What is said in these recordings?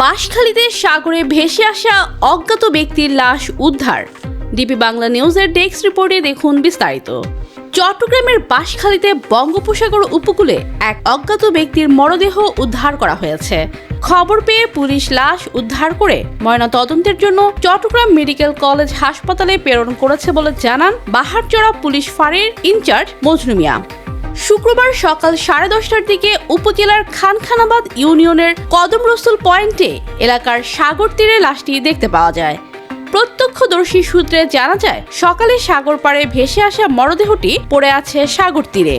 বাঁশখালীতে সাগরে ভেসে আসা অজ্ঞাত ব্যক্তির লাশ উদ্ধার। ডিবি বাংলা নিউজের ডেস্ক রিপোর্টে দেখুন বিস্তারিত। চট্টগ্রামের বাঁশখালীতে বঙ্গোপসাগর উপকূলে এক অজ্ঞাত ব্যক্তির মরদেহ উদ্ধার করা হয়েছে। খবর পেয়ে পুলিশ লাশ উদ্ধার করে ময়নাতদন্তের জন্য চট্টগ্রাম মেডিকেল কলেজ হাসপাতালে প্রেরণ করেছে বলে জানান বাহারচড়া পুলিশ ফাঁড়ির ইনচার্জ মজনু মিয়া। শুক্রবার সকাল 10:30টার দিকে উপজেলার খানখানাবাদ ইউনিয়নের কদম রসুল পয়েন্টে এলাকার সাগর তীরে লাশটি দেখতে পাওয়া যায়। প্রত্যক্ষদর্শী সূত্রে জানা যায়, সকালে সাগর পাড়ে ভেসে আসা মরদেহটি পড়ে আছে সাগর তীরে।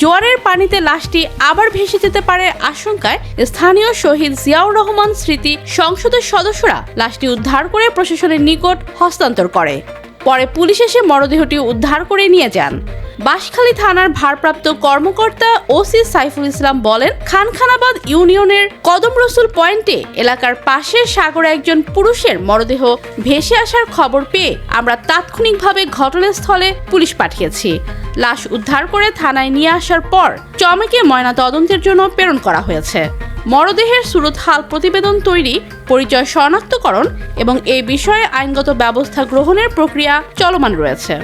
জোয়ারের পানিতে লাশটি আবার ভেসে যেতে পারে আশঙ্কায় স্থানীয় শহীদ জিয়াউর রহমান স্মৃতি সংসদের সদস্যরা লাশটি উদ্ধার করে প্রশাসনের নিকট হস্তান্তর করে। পরে পুলিশ এসে মরদেহটি উদ্ধার করে নিয়ে যান। বাঁশখালী থানার ভারপ্রাপ্ত কর্মকর্তা ওসি সাইফুল ইসলাম বলেন, খানখানাবাদ ইউনিয়নের কদম রসুল পয়েন্টে এলাকার পাশের সাগরে একজন পুরুষের মরদেহ ভেসে আসার খবর পেয়ে আমরা তাৎক্ষণিকভাবে ঘটনাস্থলে পুলিশ পাঠিয়েছি। লাশ উদ্ধার করে থানায় নিয়ে আসার পর চমেকে ময়নাতদন্তের জন্য প্রেরণ করা হয়েছে। মরদেহের সুরতহাল প্রতিবেদন তৈরি, পরিচয় শনাক্তকরণ এবং এই বিষয়ে আইনগত ব্যবস্থা গ্রহণের প্রক্রিয়া চলমান রয়েছে।